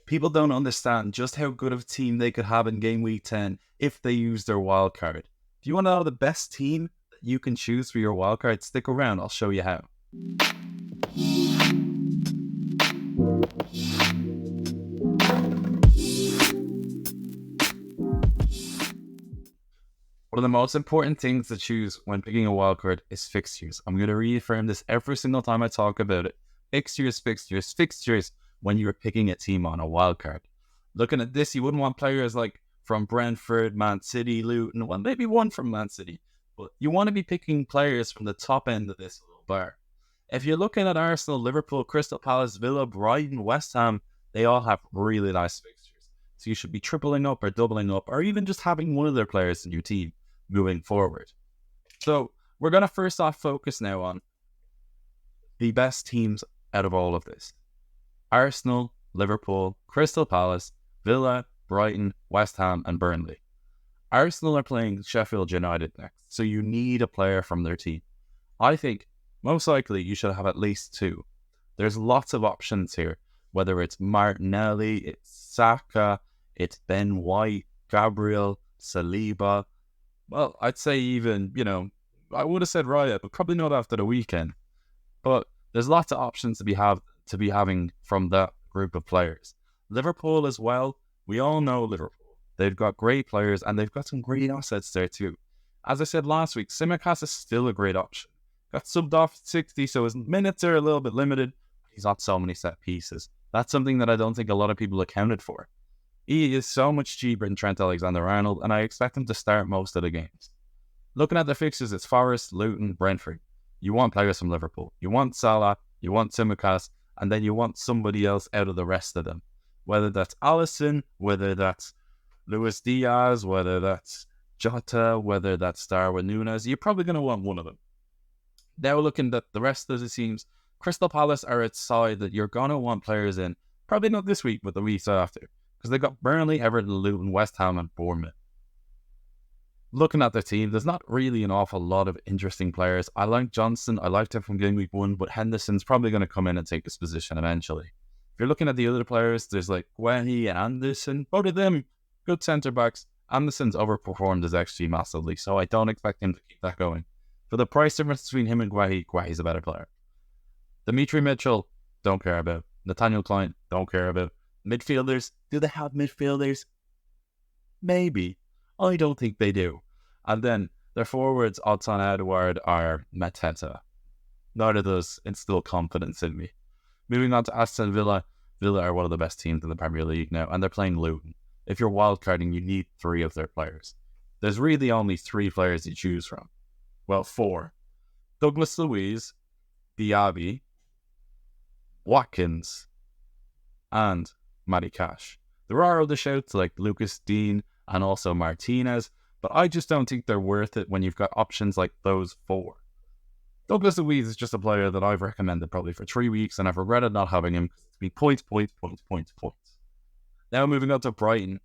People don't understand just how good of a team they could have in game week 10 if they use their wildcard. If you want to know the best team that you can choose for your wildcard, stick around. I'll show you how. One of the most important things to choose when picking a wildcard is fixtures. I'm going to reaffirm this every single time I talk about it. Fixtures, fixtures, fixtures when you're picking a team on a wildcard. Looking at this, you wouldn't want players like from Brentford, Man City, Luton, well, maybe one from Man City, but you want to be picking players from the top end of this little bar. If you're looking at Arsenal, Liverpool, Crystal Palace, Villa, Brighton, West Ham, they all have really nice fixtures. So you should be tripling up or doubling up or even just having one of their players in your team moving forward. So we're going to first off focus now on the best teams out of all of this. Arsenal, Liverpool, Crystal Palace, Villa, Brighton, West Ham and Burnley. Arsenal are playing Sheffield United next, so you need a player from their team. I think most likely you should have at least two. There's lots of options here, whether it's Martinelli, it's Saka, it's Ben White, Gabriel, Saliba. Well, I'd say even, I would have said Raya, but probably not after the weekend. But there's lots of options to be having from that group of players. Liverpool as well. We all know Liverpool. They've got great players and they've got some great assets there too. As I said last week, Tsimikas is still a great option. Got subbed off at 60, so his minutes are a little bit limited. He's got so many set pieces. That's something that I don't think a lot of people accounted for. He is so much cheaper than Trent Alexander-Arnold, and I expect him to start most of the games. Looking at the fixtures, it's Forest, Luton, Brentford. You want players from Liverpool. You want Salah, you want Tsimikas, and then you want somebody else out of the rest of them. Whether that's Alisson, whether that's Luis Diaz, whether that's Jota, whether that's Darwin Núñez, you're probably going to want one of them. Now looking at the rest of the teams, Crystal Palace are a side that you're going to want players in. Probably not this week, but the weeks after. Because they've got Burnley, Everton, Luton, West Ham and Bournemouth. Looking at their team, there's not really an awful lot of interesting players. I like Johnson, I liked him from Gameweek 1, but Henderson's probably going to come in and take his position eventually. If you're looking at the other players, there's like Guehi and Anderson. Both of them, good centre-backs. Anderson's overperformed his XG massively, so I don't expect him to keep that going. For the price difference between him and Guehi's a better player. Dimitri Mitchell, don't care about. Nathaniel Klein, don't care about. Midfielders, do they have midfielders? Maybe. I don't think they do. And then their forwards, OddsOnFPL, are Mateta. None of those instill confidence in me. Moving on to Aston Villa. Villa are one of the best teams in the Premier League now, and they're playing Luton. If you're wildcarding, you need 3 of their players. There's really only 3 players to choose from. Well, 4. Douglas Luiz, Diaby, Watkins, and Matty Cash. There are other shouts like Lucas Dean and also Martinez, but I just don't think they're worth it when you've got options like those 4. Douglas Luiz is just a player that I've recommended probably for 3 weeks, and I've regretted not having him because it's been points. Now moving on to Brighton.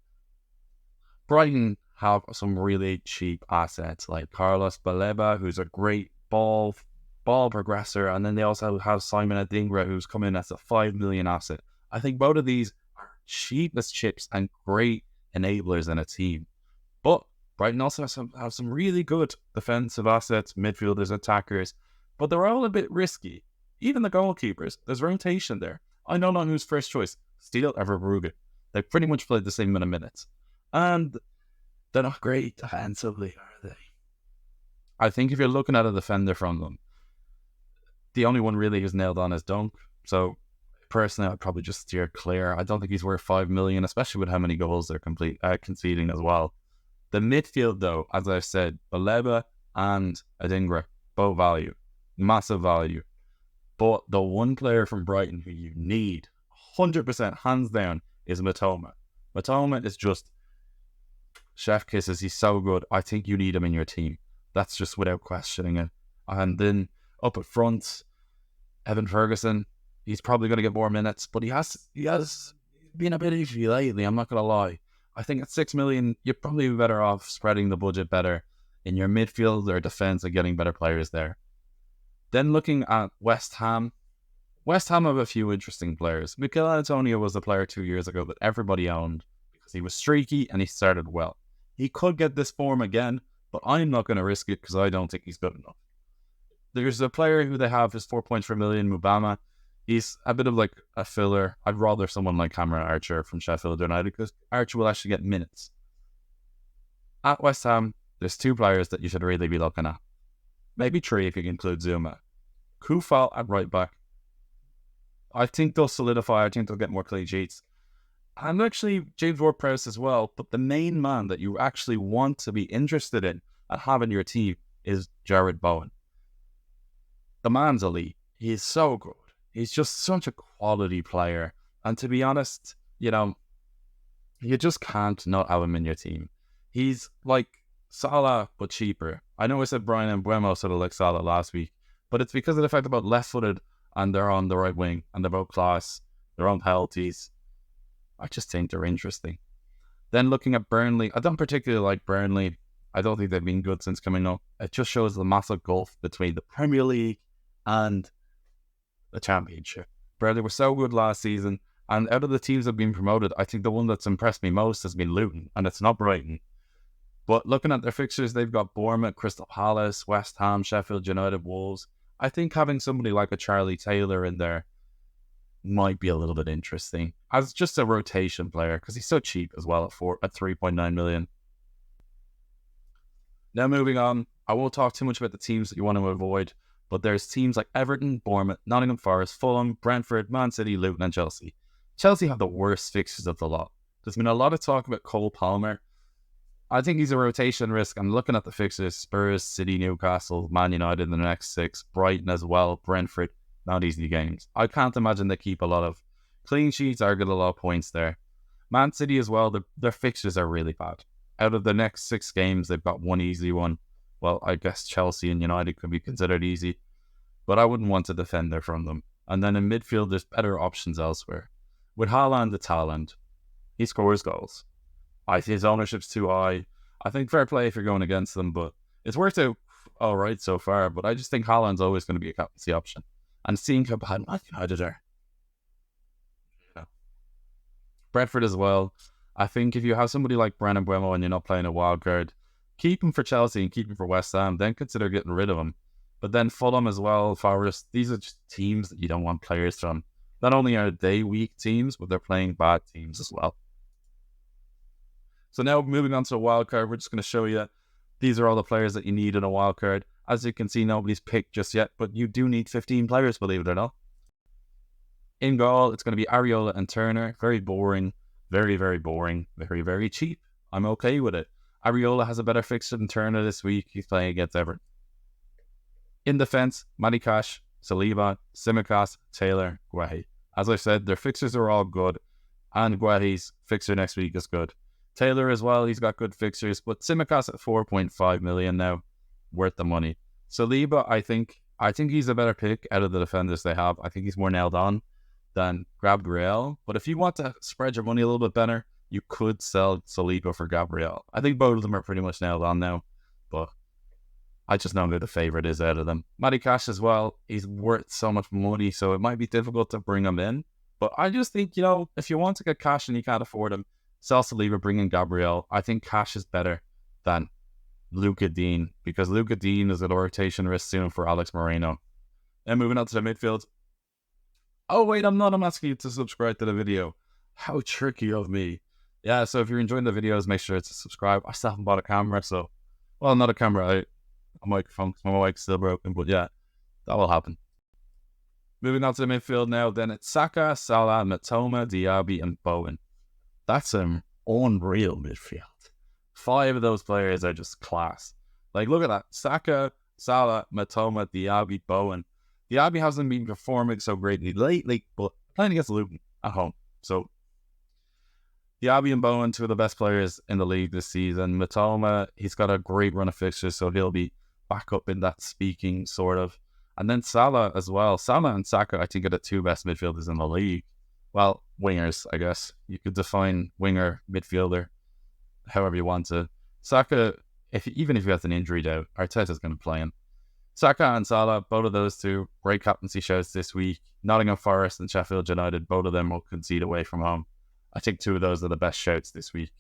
Brighton have some really cheap assets like Carlos Baleba, who's a great ball progressor, and then they also have Simon Adingra, who's come in as a 5 million asset. I think both of these are cheap as chips and great enablers in a team. But Brighton also have some really good defensive assets, midfielders, attackers, but they're all a bit risky. Even the goalkeepers, there's rotation there. I don't know who's first choice, Steele or Verbrugge. They pretty much played the same amount of minutes. And they're not great defensively, are they? I think if you're looking at a defender from them, the only one really who's nailed on is Dunk. So personally, I'd probably just steer clear. I don't think he's worth 5 million, especially with how many goals they're conceding as well. The midfield, though, as I've said, Baleba and Adingra, both value. Massive value. But the one player from Brighton who you need, 100% hands down, is Matoma. Matoma is just chef kisses. He's so good. I think you need him in your team. That's just without questioning it. And then up at front, Evan Ferguson, he's probably going to get more minutes, but he has been a bit iffy lately, I'm not going to lie. I think at 6 million, you're probably better off spreading the budget better in your midfield or defence and getting better players there. Then looking at West Ham, West Ham have a few interesting players. Mikel Antonio was the player 2 years ago that everybody owned because he was streaky and he started well. He could get this form again, but I'm not going to risk it because I don't think he's good enough. There's a player who they have is 4.3 million, Mubama. He's a bit of like a filler. I'd rather someone like Cameron Archer from Sheffield United because Archer will actually get minutes. At West Ham, there's 2 players that you should really be looking at. Maybe 3 if you include Zuma. Kufal at right back. I think they'll solidify. I think they'll get more clean sheets. And actually, James Ward-Prowse as well. But the main man that you actually want to be interested in and have in your team is Jared Bowen. The man's elite. He's so good. He's just such a quality player. And to be honest, you just can't not have him in your team. He's like Salah, but cheaper. I know I said Brian Mbeumo sort of like Salah last week, but it's because of the fact about left-footed and they're on the right wing and they're both class. They're on penalties. I just think they're interesting. Then looking at Burnley, I don't particularly like Burnley. I don't think they've been good since coming up. It just shows the massive gulf between the Premier League and the Championship. Burnley were so good last season, and out of the teams that have been promoted, I think the one that's impressed me most has been Luton, and it's not Brighton. But looking at their fixtures, they've got Bournemouth, Crystal Palace, West Ham, Sheffield United, Wolves. I think having somebody like a Charlie Taylor in there might be a little bit interesting as just a rotation player because he's so cheap as well at 3.9 million. Now moving on, I won't talk too much about the teams that you want to avoid, but there's teams like Everton, Bournemouth, Nottingham Forest, Fulham, Brentford, Man City, Luton and Chelsea. Chelsea have the worst fixtures of the lot. There's been a lot of talk about Cole Palmer. I think he's a rotation risk. I'm looking at the fixtures: Spurs, City, Newcastle, Man United in the next 6, Brighton as well, Brentford. Not easy games. I can't imagine they keep a lot of clean sheets or get a lot of points there. Man City as well, their fixtures are really bad. Out of the next 6 games, they've got one easy one. Well, I guess Chelsea and United could be considered easy, but I wouldn't want to defend there from them. And then in midfield, there's better options elsewhere. With Haaland, it's Haaland. He scores goals. His ownership's too high. I think fair play if you're going against them, but it's worked out all right so far. But I just think Haaland's always going to be a captaincy option. And seeing how bad Man United are. Brentford as well. I think if you have somebody like Brandon Mbeumo and you're not playing a wildcard, keep him for Chelsea and keep him for West Ham, then consider getting rid of him. But then Fulham as well, Forest, these are just teams that you don't want players from. Not only are they weak teams, but they're playing bad teams as well. So now moving on to a wildcard, we're just going to show you these are all the players that you need in a wildcard. As you can see, nobody's picked just yet, but you do need 15 players, believe it or not. In goal, it's going to be Areola and Turner. Very boring. Very, very boring. Very, very cheap. I'm okay with it. Areola has a better fixture than Turner this week. He's playing against Everton. In defence, Matty Cash, Saliba, Tsimikas, Taylor, Guehi. As I said, their fixtures are all good, and Guehi's fixture next week is good. Taylor as well, he's got good fixtures, but Tsimikas at 4.5 million now, worth the money. Saliba, I think he's a better pick out of the defenders they have. I think he's more nailed on than Gabriel. But if you want to spread your money a little bit better, you could sell Saliba for Gabriel. I think both of them are pretty much nailed on now, but I just know who the favourite is out of them. Matty Cash as well, he's worth so much money, so it might be difficult to bring him in. But I just think, if you want to get Cash and you can't afford him, sell Saliba, bring in Gabriel. I think Cash is better than Luca Dean, because Luca Dean is at a rotation risk soon for Alex Moreno. Then moving on to the midfield. Oh wait, I'm asking you to subscribe to the video. How tricky of me. Yeah, so if you're enjoying the videos, make sure to subscribe. I still haven't bought a camera, so... Well, not a camera, a microphone, because my mic's still broken, but yeah, that will happen. Moving on to the midfield now, then it's Saka, Salah, Matoma, Diaby, and Bowen. That's an unreal midfield. 5 of those players are just class. Like, look at that. Saka, Salah, Matoma, Diaby, Bowen. Diaby hasn't been performing so greatly lately, but playing against Luton at home. So, Diaby and Bowen, 2 of the best players in the league this season. Matoma, he's got a great run of fixtures, so he'll be back up in that speaking, sort of. And then Salah as well. Salah and Saka, I think, are the 2 best midfielders in the league. Well, wingers, I guess. You could define winger, midfielder, however you want to. Saka, even if he has an injury doubt, Arteta's going to play him. Saka and Salah, both of those two, great captaincy shows this week. Nottingham Forest and Sheffield United, both of them will concede away from home. I think two of those are the best shouts this week.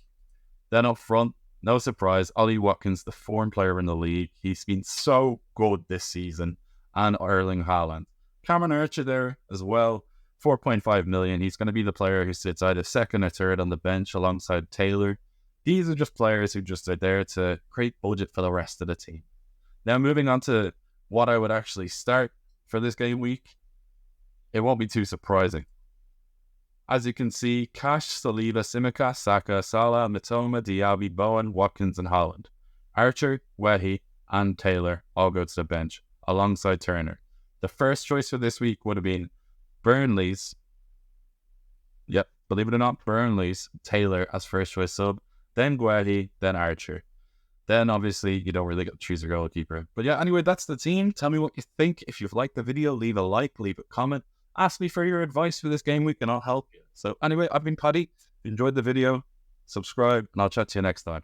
Then up front, no surprise, Ollie Watkins, the form player in the league. He's been so good this season. And Erling Haaland. Cameron Archer there as well, 4.5 million. He's going to be the player who sits either second or third on the bench alongside Taylor. These are just players who just are there to create budget for the rest of the team. Now moving on to what I would actually start for this game week, it won't be too surprising. As you can see, Cash, Saliba, Tsimikas, Saka, Salah, Mitoma, Diaby, Bowen, Watkins and Haaland. Archer, Wehi and Taylor all go to the bench alongside Turner. The first choice for this week would have been Burnley's, believe it or not, Burnley's Taylor as first choice sub, then Guehi, then Archer. Then obviously you don't really get to choose a goalkeeper. But yeah, anyway, that's the team. Tell me what you think. If you've liked the video, leave a like, leave a comment. Ask me for your advice for this game week and I'll help you. So anyway, I've been Paddy. If you enjoyed the video, subscribe and I'll chat to you next time.